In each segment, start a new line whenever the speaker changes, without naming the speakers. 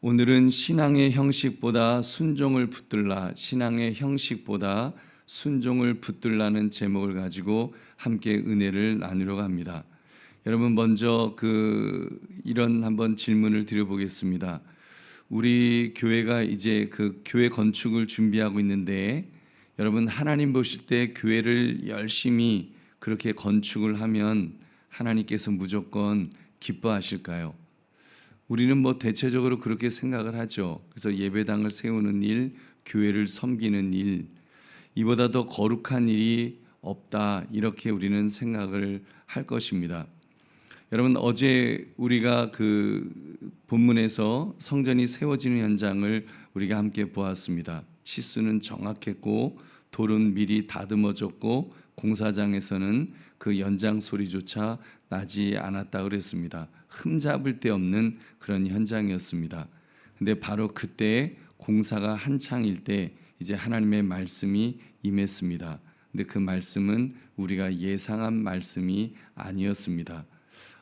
오늘은 신앙의 형식보다 순종을 붙들라, 신앙의 형식보다 순종을 붙들라는 제목을 가지고 함께 은혜를 나누려고 합니다. 여러분, 먼저 이런 한번 질문을 드려보겠습니다. 우리 교회가 이제 교회 건축을 준비하고 있는데, 여러분, 하나님 보실 때 교회를 열심히 그렇게 건축을 하면 하나님께서 무조건 기뻐하실까요? 우리는 대체적으로 그렇게 생각을 하죠. 그래서 예배당을 세우는 일, 교회를 섬기는 일, 이보다 더 거룩한 일이 없다, 이렇게 우리는 생각을 할 것입니다. 여러분, 어제 우리가 본문에서 성전이 세워지는 현장을 우리가 함께 보았습니다. 치수는 정확했고 돌은 미리 다듬어졌고 공사장에서는 그 연장 소리조차 나지 않았다 그랬습니다. 흠잡을 데 없는 그런 현장이었습니다. 근데 바로 그때 공사가 한창일 때 이제 하나님의 말씀이 임했습니다. 근데 그 말씀은 우리가 예상한 말씀이 아니었습니다.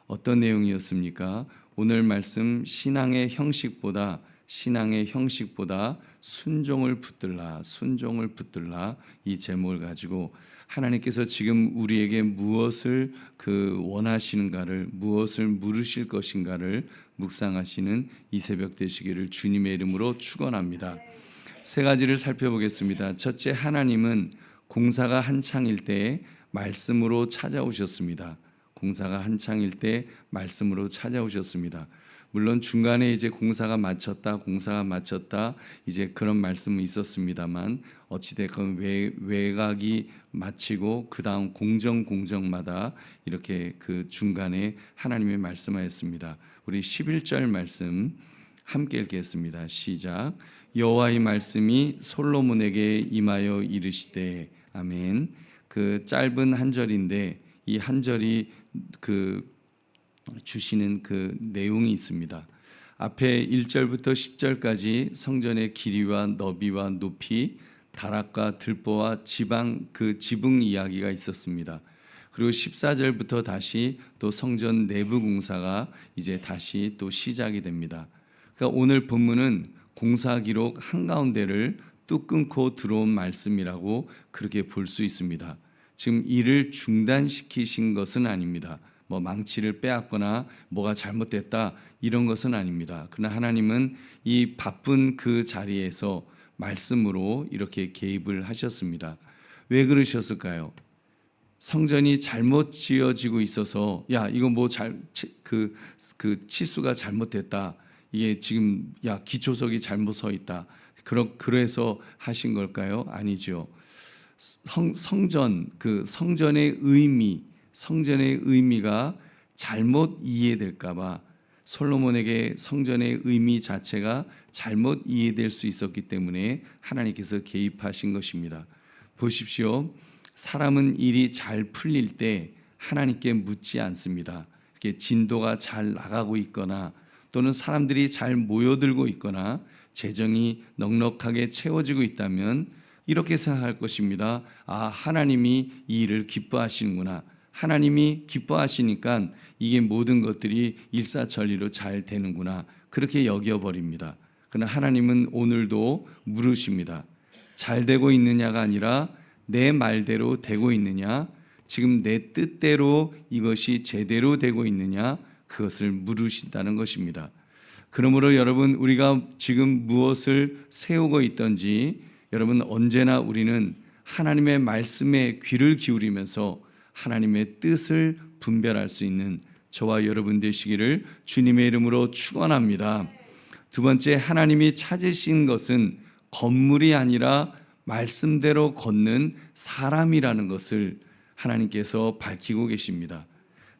어떤 내용이었습니까? 오늘 말씀 신앙의 형식보다 순종을 붙들라 이 제목을 가지고 하나님께서 지금 우리에게 무엇을 원하시는가를, 무엇을 물으실 것인가를 묵상하시는 이 새벽 되시기를 주님의 이름으로 축원합니다. 세 가지를 살펴보겠습니다. 첫째, 하나님은 공사가 한창일 때 말씀으로 찾아오셨습니다. 공사가 한창일 때 말씀으로 찾아오셨습니다. 물론 중간에 이제 공사가 마쳤다 이제 그런 말씀은 있었습니다만, 어찌됐건 외곽이 마치고 그 다음 공정마다 이렇게 그 중간에 하나님이 말씀하였습니다. 우리 11절 말씀 함께 읽겠습니다. 시작. 여호와의 말씀이 솔로몬에게 임하여 이르시되. 아멘. 그 짧은 한 절인데 이 한 절이 주시는 내용이 있습니다. 앞에 1절부터 10절까지 성전의 길이와 너비와 높이, 다락과 들보와 지붕 이야기가 있었습니다. 그리고 14절부터 다시 또 성전 내부 공사가 이제 다시 또 시작이 됩니다. 그러니까 오늘 본문은 공사 기록 한가운데를 뚝 끊고 들어온 말씀이라고 그렇게 볼 수 있습니다. 지금 일을 중단시키신 것은 아닙니다. 망치를 빼앗거나 뭐가 잘못됐다 이런 것은 아닙니다. 그러나 하나님은 이 바쁜 그 자리에서 말씀으로 이렇게 개입을 하셨습니다. 왜 그러셨을까요? 성전이 잘못 지어지고 있어서 이거 치수가 잘못됐다. 이게 지금 기초석이 잘못 서 있다. 그래서 하신 걸까요? 아니죠. 성전의 의미가 잘못 이해될까봐 솔로몬에게 성전의 의미 자체가 잘못 이해될 수 있었기 때문에 하나님께서 개입하신 것입니다. 보십시오. 사람은 일이 잘 풀릴 때 하나님께 묻지 않습니다. 이렇게 진도가 잘 나가고 있거나 또는 사람들이 잘 모여들고 있거나 재정이 넉넉하게 채워지고 있다면 이렇게 생각할 것입니다. 하나님이 이 일을 기뻐하시는구나. 하나님이 기뻐하시니까 이게 모든 것들이 일사천리로 잘 되는구나. 그렇게 여겨버립니다. 그러나 하나님은 오늘도 물으십니다. 잘 되고 있느냐가 아니라 내 말대로 되고 있느냐, 지금 내 뜻대로 이것이 제대로 되고 있느냐, 그것을 물으신다는 것입니다. 그러므로 여러분, 우리가 지금 무엇을 세우고 있든지 여러분, 언제나 우리는 하나님의 말씀에 귀를 기울이면서 하나님의 뜻을 분별할 수 있는 저와 여러분 되시기를 주님의 이름으로 축원합니다. 두 번째, 하나님이 찾으신 것은 건물이 아니라 말씀대로 걷는 사람이라는 것을 하나님께서 밝히고 계십니다.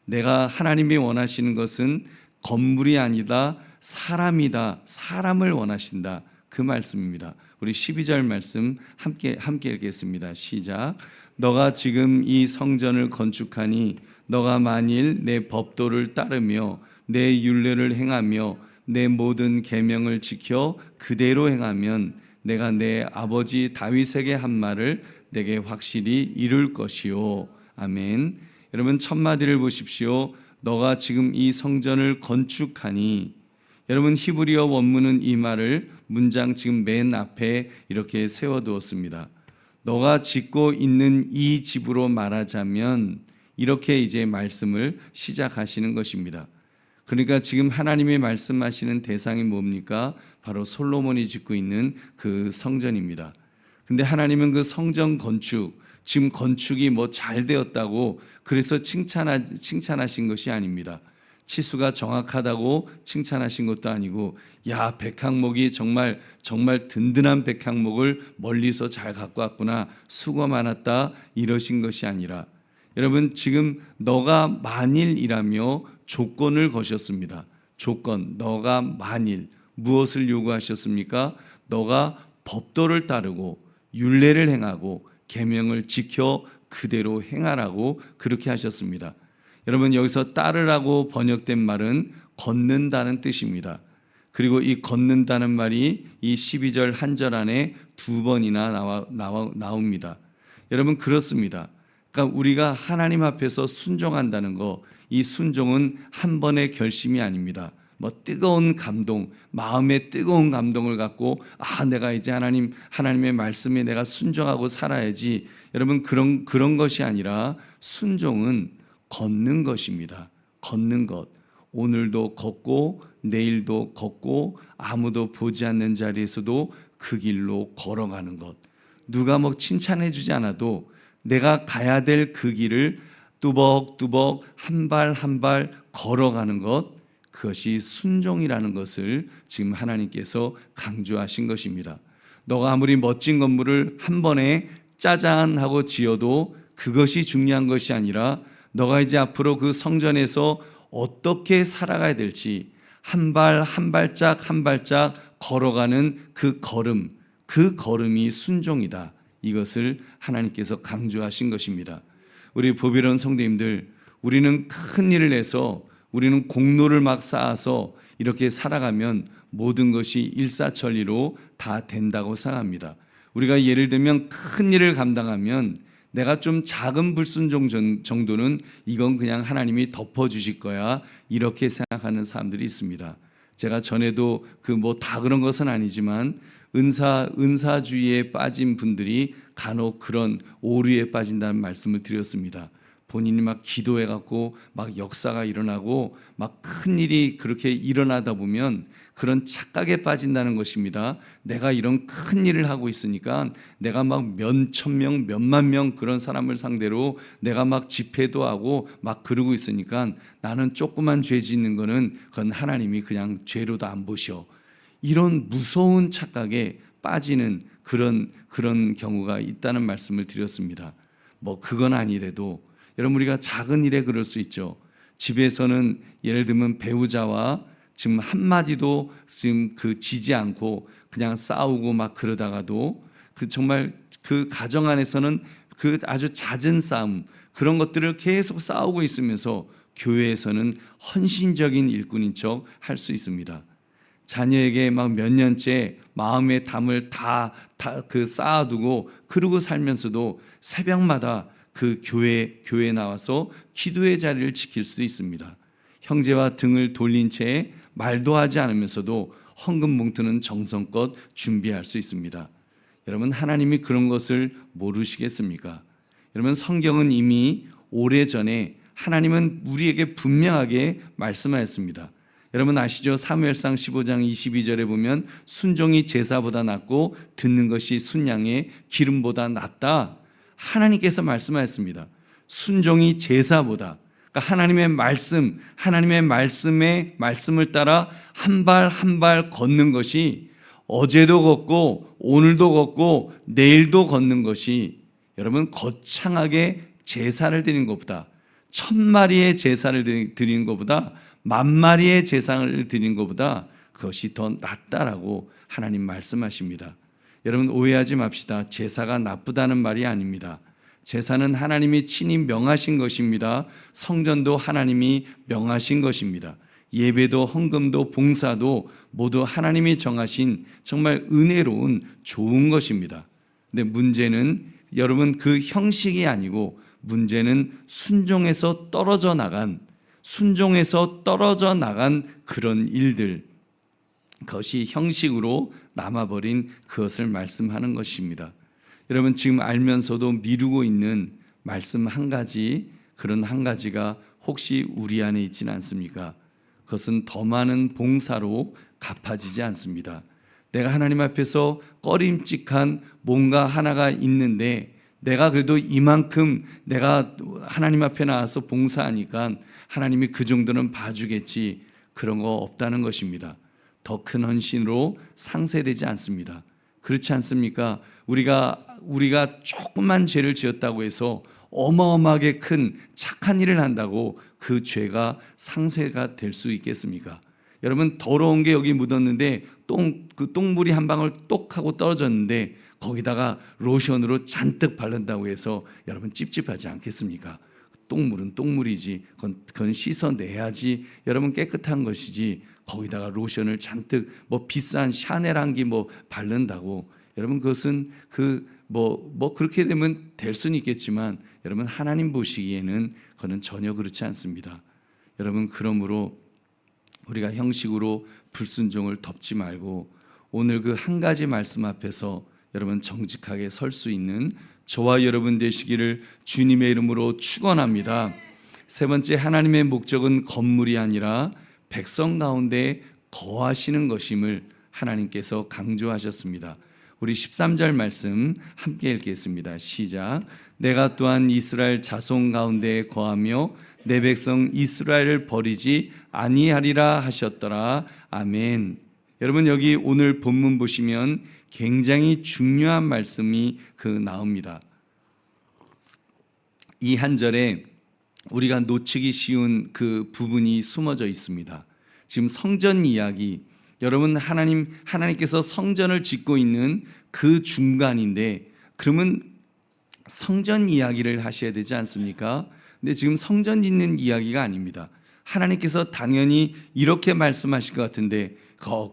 하나님이 원하시는 것은 건물이 아니다, 사람이다. 사람을 원하신다. 그 말씀입니다. 우리 12절 말씀 함께 읽겠습니다. 시작. 너가 지금 이 성전을 건축하니 너가 만일 내 법도를 따르며 내 율례를 행하며 내 모든 계명을 지켜 그대로 행하면 내가 내 아버지 다윗에게 한 말을 내게 확실히 이룰 것이요. 아멘. 여러분, 첫 마디를 보십시오. 너가 지금 이 성전을 건축하니, 여러분 히브리어 원문은 이 말을 문장 지금 맨 앞에 이렇게 세워두었습니다. 너가 짓고 있는 이 집으로 말하자면 이렇게 이제 말씀을 시작하시는 것입니다. 그러니까 지금 하나님이 말씀하시는 대상이 뭡니까? 바로 솔로몬이 짓고 있는 그 성전입니다. 근데 하나님은 그 성전 건축, 지금 건축이 뭐 잘 되었다고 그래서 칭찬하신 것이 아닙니다. 치수가 정확하다고 칭찬하신 것도 아니고, 야, 백항목이 정말 든든한 백항목을 멀리서 잘 갖고 왔구나, 수고 많았다, 이러신 것이 아니라, 여러분 지금 너가 만일이라며 조건을 거셨습니다. 조건, 너가 만일 무엇을 요구하셨습니까? 너가 법도를 따르고 율례를 행하고 계명을 지켜 그대로 행하라고 그렇게 하셨습니다. 여러분 여기서 따르라고 번역된 말은 걷는다는 뜻입니다. 그리고 이 걷는다는 말이 이 12절 한 절 안에 두 번이나 나옵니다. 여러분 그렇습니다. 그러니까 우리가 하나님 앞에서 순종한다는 거, 이 순종은 한 번의 결심이 아닙니다. 뭐 뜨거운 감동, 마음의 뜨거운 감동을 갖고 내가 이제 하나님의 말씀에 내가 순종하고 살아야지. 여러분 그런 것이 아니라 순종은 걷는 것입니다. 걷는 것. 오늘도 걷고 내일도 걷고 아무도 보지 않는 자리에서도 그 길로 걸어가는 것. 누가 뭐 칭찬해 주지 않아도 내가 가야 될 그 길을 뚜벅뚜벅 한 발 한 발 걸어가는 것, 그것이 순종이라는 것을 지금 하나님께서 강조하신 것입니다. 너가 아무리 멋진 건물을 한 번에 짜잔 하고 지어도 그것이 중요한 것이 아니라 너가 이제 앞으로 그 성전에서 어떻게 살아가야 될지 한 발 한 발짝 한 발짝 걸어가는 그 걸음이 순종이다. 이것을 하나님께서 강조하신 것입니다. 우리 보배로운 성도님들, 우리는 큰 일을 해서 우리는 공로를 막 쌓아서 이렇게 살아가면 모든 것이 일사천리로 다 된다고 생각합니다. 우리가 예를 들면 큰 일을 감당하면 내가 좀 작은 불순종 정도는 이건 그냥 하나님이 덮어주실 거야, 이렇게 생각하는 사람들이 있습니다. 제가 전에도 다 그런 것은 아니지만 은사주의에 빠진 분들이 간혹 그런 오류에 빠진다는 말씀을 드렸습니다. 본인이 막 기도해갖고 막 역사가 일어나고 막 큰일이 그렇게 일어나다 보면 그런 착각에 빠진다는 것입니다. 내가 이런 큰 일을 하고 있으니까 내가 막 몇천 명, 몇만 명 그런 사람을 상대로 내가 막 집회도 하고 막 그러고 있으니까 나는 조그만 죄 짓는 거는 그건 하나님이 그냥 죄로도 안 보셔. 이런 무서운 착각에 빠지는 그런 경우가 있다는 말씀을 드렸습니다. 뭐 그건 아니래도 여러분 우리가 작은 일에 그럴 수 있죠. 집에서는 예를 들면 배우자와 지금 한마디도 지금 지지 않고 그냥 싸우고 막 그러다가도 정말 그 가정 안에서는 아주 잦은 싸움, 그런 것들을 계속 싸우고 있으면서 교회에서는 헌신적인 일꾼인 척 할 수 있습니다. 자녀에게 막 몇 년째 마음의 담을 다 쌓아두고 그러고 살면서도 새벽마다 그 교회에 나와서 기도의 자리를 지킬 수도 있습니다. 형제와 등을 돌린 채 말도 하지 않으면서도 헌금 봉투는 정성껏 준비할 수 있습니다. 여러분 하나님이 그런 것을 모르시겠습니까? 여러분 성경은 이미 오래전에 하나님은 우리에게 분명하게 말씀하였습니다. 여러분 아시죠? 사무엘상 15장 22절에 보면 순종이 제사보다 낫고 듣는 것이 순양의 기름보다 낫다. 하나님께서 말씀하였습니다. 순종이 제사보다, 그러니까 하나님의 말씀을 따라 한 발 한 발 걷는 것이, 어제도 걷고 오늘도 걷고 내일도 걷는 것이, 여러분 거창하게 제사를 드리는 것보다, 1000마리의 제사를 드리는 것보다, 10,000마리의 제사를 드리는 것보다 그것이 더 낫다라고 하나님 말씀하십니다. 여러분 오해하지 맙시다. 제사가 나쁘다는 말이 아닙니다. 제사는 하나님이 친히 명하신 것입니다. 성전도 하나님이 명하신 것입니다. 예배도 헌금도 봉사도 모두 하나님이 정하신 정말 은혜로운 좋은 것입니다. 근데 문제는 여러분 그 형식이 아니고 문제는 순종에서 떨어져 나간 그런 일들, 그것이 형식으로 남아버린 그것을 말씀하는 것입니다. 여러분, 지금 알면서도 미루고 있는 말씀 한 가지, 그런 한 가지가 혹시 우리 안에 있지는 않습니까? 그것은 더 많은 봉사로 갚아지지 않습니다. 내가 하나님 앞에서 꺼림칙한 뭔가 하나가 있는데, 내가 그래도 이만큼 내가 하나님 앞에 나와서 봉사하니까 하나님이 그 정도는 봐주겠지, 그런 거 없다는 것입니다. 더 큰 헌신으로 상쇄되지 않습니다. 그렇지 않습니까? 우리가 조그만 죄를 지었다고 해서 어마어마하게 큰 착한 일을 한다고 그 죄가 상쇄가 될 수 있겠습니까? 여러분, 더러운 게 여기 묻었는데 그 똥물이 한 방울 똑 하고 떨어졌는데 거기다가 로션으로 잔뜩 바른다고 해서 여러분 찝찝하지 않겠습니까? 똥물은 똥물이지, 그건 씻어내야지 여러분 깨끗한 것이지, 거기다가 로션을 잔뜩 뭐 비싼 샤넬 향기 뭐 바른다고 여러분, 그것은 그렇게 되면 될 수는 있겠지만 여러분, 하나님 보시기에는 그건 전혀 그렇지 않습니다. 여러분, 그러므로 우리가 형식으로 불순종을 덮지 말고 오늘 그 한 가지 말씀 앞에서 여러분 정직하게 설 수 있는 저와 여러분 되시기를 주님의 이름으로 축원합니다. 세 번째, 하나님의 목적은 건물이 아니라 백성 가운데 거하시는 것임을 하나님께서 강조하셨습니다. 우리 13절 말씀 함께 읽겠습니다. 시작. 내가 또한 이스라엘 자손 가운데 거하며 내 백성 이스라엘을 버리지 아니하리라 하셨더라. 아멘. 여러분, 여기 오늘 본문 보시면 굉장히 중요한 말씀이 나옵니다. 이 한 절에 우리가 놓치기 쉬운 그 부분이 숨어져 있습니다. 지금 성전 이야기, 여러분, 하나님께서 성전을 짓고 있는 그 중간인데, 그러면 성전 이야기를 하셔야 되지 않습니까? 근데 지금 성전 짓는 이야기가 아닙니다. 하나님께서 당연히 이렇게 말씀하실 것 같은데,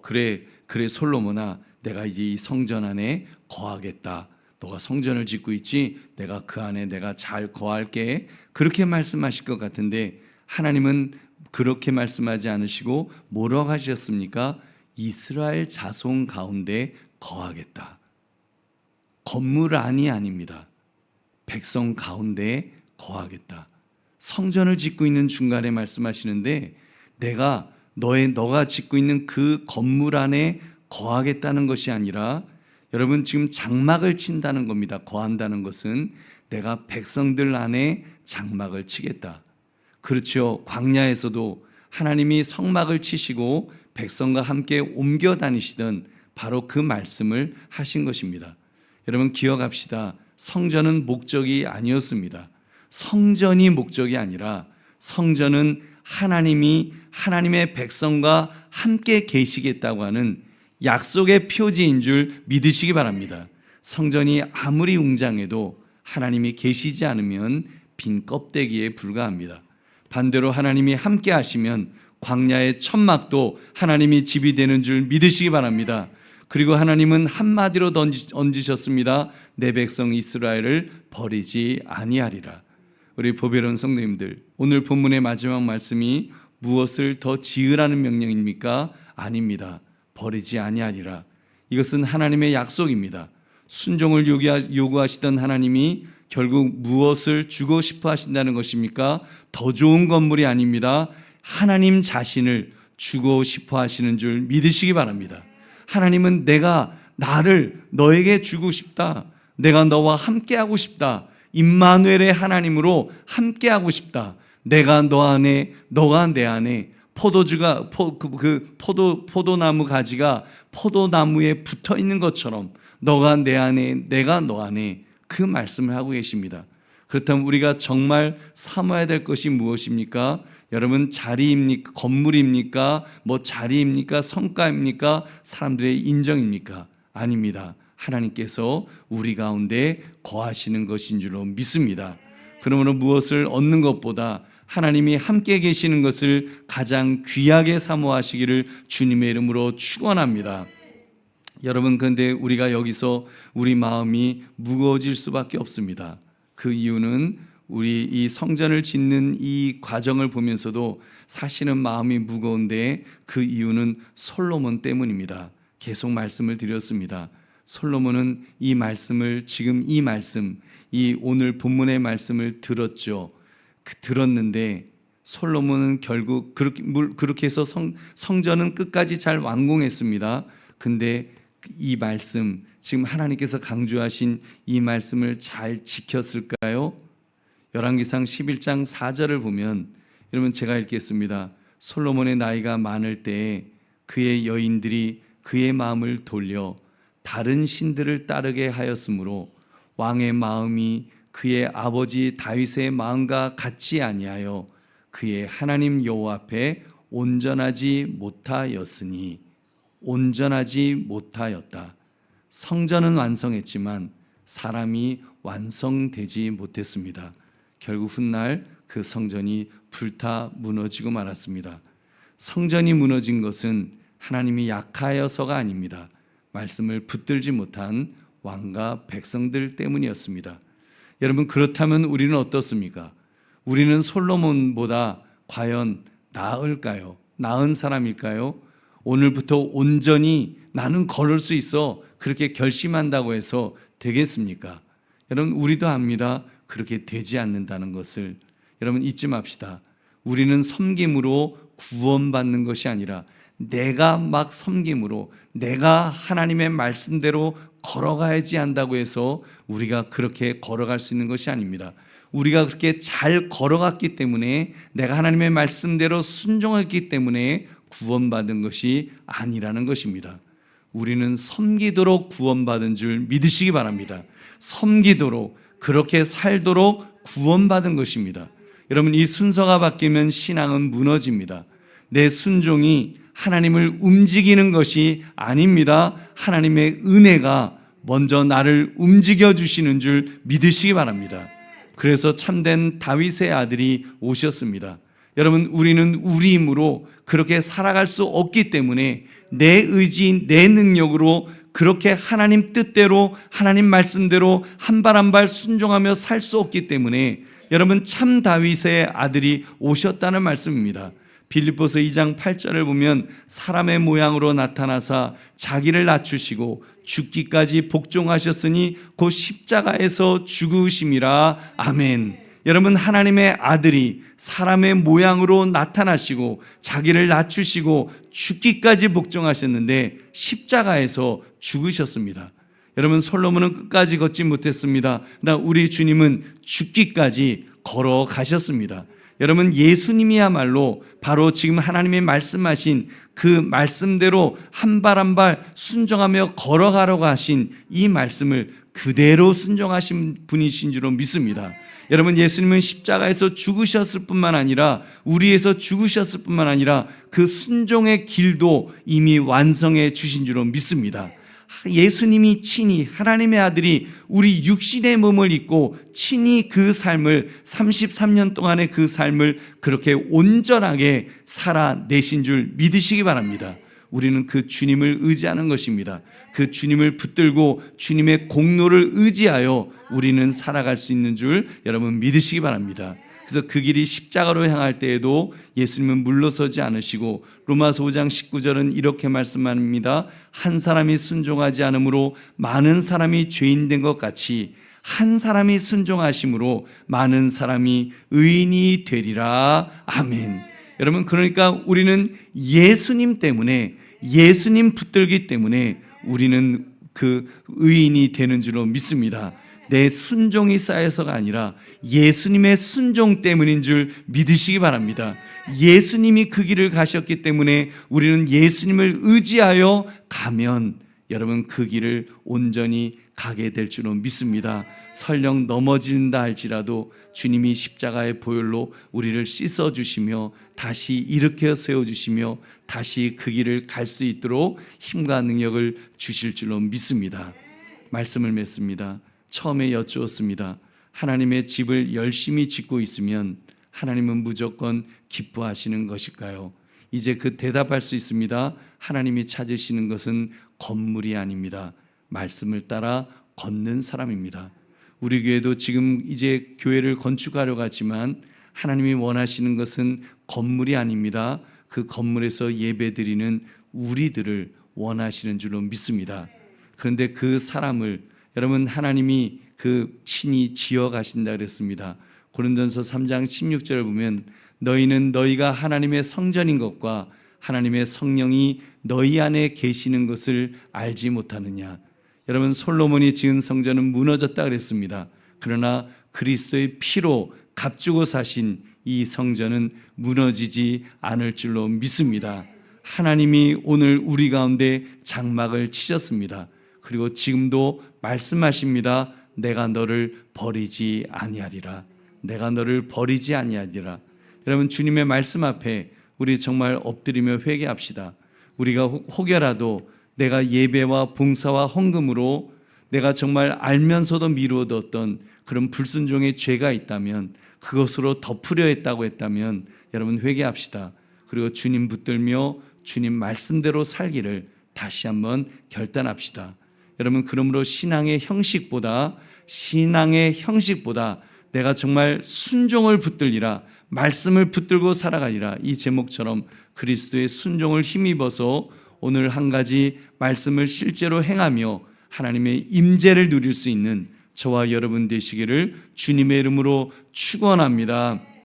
그래 솔로몬아, 내가 이제 이 성전 안에 거하겠다. 너가 성전을 짓고 있지? 내가 그 안에 내가 잘 거할게. 그렇게 말씀하실 것 같은데 하나님은 그렇게 말씀하지 않으시고 뭐라고 하셨습니까? 이스라엘 자손 가운데 거하겠다. 건물 안이 아닙니다. 백성 가운데 거하겠다. 성전을 짓고 있는 중간에 말씀하시는데 너가 짓고 있는 그 건물 안에 거하겠다는 것이 아니라, 여러분, 지금 장막을 친다는 겁니다. 거한다는 것은 내가 백성들 안에 장막을 치겠다. 그렇죠. 광야에서도 하나님이 성막을 치시고 백성과 함께 옮겨 다니시던 바로 그 말씀을 하신 것입니다. 여러분, 기억합시다. 성전은 목적이 아니었습니다. 성전이 목적이 아니라 성전은 하나님의 백성과 함께 계시겠다고 하는 약속의 표지인 줄 믿으시기 바랍니다. 성전이 아무리 웅장해도 하나님이 계시지 않으면 빈 껍데기에 불과합니다. 반대로 하나님이 함께 하시면 광야의 천막도 하나님이 집이 되는 줄 믿으시기 바랍니다. 그리고 하나님은 한마디로 얹으셨습니다. 내 백성 이스라엘을 버리지 아니하리라. 우리 보배로운 성도님들, 오늘 본문의 마지막 말씀이 무엇을 더 지으라는 명령입니까? 아닙니다. 버리지 아니하리라. 이것은 하나님의 약속입니다. 순종을 요구하시던 하나님이 결국 무엇을 주고 싶어 하신다는 것입니까? 더 좋은 건물이 아닙니다. 하나님 자신을 주고 싶어 하시는 줄 믿으시기 바랍니다. 하나님은 내가 나를 너에게 주고 싶다. 내가 너와 함께하고 싶다. 임마누엘의 하나님으로 함께하고 싶다. 내가 너 안에, 너가 내 안에, 포도나무 가지가 포도나무에 붙어 있는 것처럼 너가 내 안에, 내가 너 안에, 그 말씀을 하고 계십니다. 그렇다면 우리가 정말 삼아야 될 것이 무엇입니까? 여러분, 자리입니까? 건물입니까? 자리입니까? 성과입니까? 사람들의 인정입니까? 아닙니다. 하나님께서 우리 가운데 거하시는 것인 줄로 믿습니다. 그러므로 무엇을 얻는 것보다 하나님이 함께 계시는 것을 가장 귀하게 사모하시기를 주님의 이름으로 축원합니다. 여러분, 그런데 우리가 여기서 우리 마음이 무거워질 수밖에 없습니다. 그 이유는 우리 이 성전을 짓는 이 과정을 보면서도 사실은 마음이 무거운데 그 이유는 솔로몬 때문입니다. 계속 말씀을 드렸습니다. 솔로몬은 이 말씀을 지금 이 말씀, 이 오늘 본문의 말씀을 들었죠. 들었는데 솔로몬은 결국 그렇게 해서 성전은 끝까지 잘 완공했습니다. 근데 이 말씀, 지금 하나님께서 강조하신 이 말씀을 잘 지켰을까요? 열왕기상 11장 4절을 보면, 여러분 제가 읽겠습니다. 솔로몬의 나이가 많을 때에 그의 여인들이 그의 마음을 돌려 다른 신들을 따르게 하였으므로 왕의 마음이 그의 아버지 다윗의 마음과 같지 아니하여 그의 하나님 여호와 앞에 온전하지 못하였으니, 온전하지 못하였다. 성전은 완성했지만 사람이 완성되지 못했습니다. 결국 훗날 그 성전이 불타 무너지고 말았습니다. 성전이 무너진 것은 하나님이 약하여서가 아닙니다. 말씀을 붙들지 못한 왕과 백성들 때문이었습니다. 여러분, 그렇다면 우리는 어떻습니까? 우리는 솔로몬보다 과연 나을까요? 나은 사람일까요? 오늘부터 온전히 나는 걸을 수 있어, 그렇게 결심한다고 해서 되겠습니까? 여러분, 우리도 압니다. 그렇게 되지 않는다는 것을. 여러분, 잊지 맙시다. 우리는 섬김으로 구원받는 것이 아니라 내가 막 섬김으로, 내가 하나님의 말씀대로 걸어가야지 한다고 해서 우리가 그렇게 걸어갈 수 있는 것이 아닙니다. 우리가 그렇게 잘 걸어갔기 때문에, 내가 하나님의 말씀대로 순종했기 때문에 구원받은 것이 아니라는 것입니다. 우리는 섬기도록 구원받은 줄 믿으시기 바랍니다. 섬기도록, 그렇게 살도록 구원받은 것입니다. 여러분, 이 순서가 바뀌면 신앙은 무너집니다. 내 순종이 하나님을 움직이는 것이 아닙니다. 하나님의 은혜가 먼저 나를 움직여 주시는 줄 믿으시기 바랍니다. 그래서 참된 다윗의 아들이 오셨습니다. 여러분, 우리는 우리 힘으로 그렇게 살아갈 수 없기 때문에 내 의지, 내 능력으로 그렇게 하나님 뜻대로, 하나님 말씀대로 한 발 한 발 순종하며 살 수 없기 때문에 여러분, 참 다윗의 아들이 오셨다는 말씀입니다. 빌립보서 2장 8절을 보면 사람의 모양으로 나타나사 자기를 낮추시고 죽기까지 복종하셨으니 곧 십자가에서 죽으심이라. 아멘. 여러분, 하나님의 아들이 사람의 모양으로 나타나시고 자기를 낮추시고 죽기까지 복종하셨는데 십자가에서 죽으셨습니다. 여러분, 솔로몬은 끝까지 걷지 못했습니다. 그러나 우리 주님은 죽기까지 걸어가셨습니다. 여러분, 예수님이야말로 바로 지금 하나님이 말씀하신 그 말씀대로 한 발 한 발 순종하며 걸어가려고 하신 이 말씀을 그대로 순종하신 분이신 줄로 믿습니다. 여러분, 예수님은 십자가에서 죽으셨을 뿐만 아니라, 우리에서 죽으셨을 뿐만 아니라 그 순종의 길도 이미 완성해 주신 줄로 믿습니다. 예수님이 친히, 하나님의 아들이 우리 육신의 몸을 입고 친히 그 삶을, 33년 동안의 그 삶을 그렇게 온전하게 살아내신 줄 믿으시기 바랍니다. 우리는 그 주님을 의지하는 것입니다. 그 주님을 붙들고 주님의 공로를 의지하여 우리는 살아갈 수 있는 줄 여러분 믿으시기 바랍니다. 그래서 그 길이 십자가로 향할 때에도 예수님은 물러서지 않으시고, 로마서 5장 19절은 이렇게 말씀합니다. 한 사람이 순종하지 않으므로 많은 사람이 죄인 된 것 같이 한 사람이 순종하심으로 많은 사람이 의인이 되리라. 아멘. 여러분, 그러니까 우리는 예수님 때문에, 예수님 붙들기 때문에 우리는 그 의인이 되는 줄로 믿습니다. 내 순종이 쌓여서가 아니라 예수님의 순종 때문인 줄 믿으시기 바랍니다. 예수님이 그 길을 가셨기 때문에 우리는 예수님을 의지하여 가면 여러분 그 길을 온전히 가게 될 줄로 믿습니다. 설령 넘어진다 할지라도 주님이 십자가의 보혈로 우리를 씻어주시며 다시 일으켜 세워주시며 다시 그 길을 갈 수 있도록 힘과 능력을 주실 줄로 믿습니다. 말씀을 맺습니다. 처음에 여쭈었습니다. 하나님의 집을 열심히 짓고 있으면 하나님은 무조건 기뻐하시는 것일까요? 이제 그 대답할 수 있습니다. 하나님이 찾으시는 것은 건물이 아닙니다. 말씀을 따라 걷는 사람입니다. 우리 교회도 지금 이제 교회를 건축하려고 하지만 하나님이 원하시는 것은 건물이 아닙니다. 그 건물에서 예배드리는 우리들을 원하시는 줄로 믿습니다. 그런데 그 사람을 여러분 하나님이 그 친히 지어 가신다 그랬습니다. 고린도전서 3장 16절을 보면 너희는 너희가 하나님의 성전인 것과 하나님의 성령이 너희 안에 계시는 것을 알지 못하느냐. 여러분 솔로몬이 지은 성전은 무너졌다 그랬습니다. 그러나 그리스도의 피로 값주고 사신 이 성전은 무너지지 않을 줄로 믿습니다. 하나님이 오늘 우리 가운데 장막을 치셨습니다. 그리고 지금도 말씀하십니다. 내가 너를 버리지 아니하리라. 내가 너를 버리지 아니하리라. 여러분 주님의 말씀 앞에 우리 정말 엎드리며 회개합시다. 우리가 혹여라도 내가 예배와 봉사와 헌금으로 내가 정말 알면서도 미루어뒀던 그런 불순종의 죄가 있다면, 그것으로 덮으려 했다고 했다면 여러분 회개합시다. 그리고 주님 붙들며 주님 말씀대로 살기를 다시 한번 결단합시다. 여러분 그러므로 신앙의 형식보다 내가 정말 순종을 붙들리라, 말씀을 붙들고 살아가리라, 이 제목처럼 그리스도의 순종을 힘입어서 오늘 한 가지 말씀을 실제로 행하며 하나님의 임재를 누릴 수 있는 저와 여러분 되시기를 주님의 이름으로 축원합니다.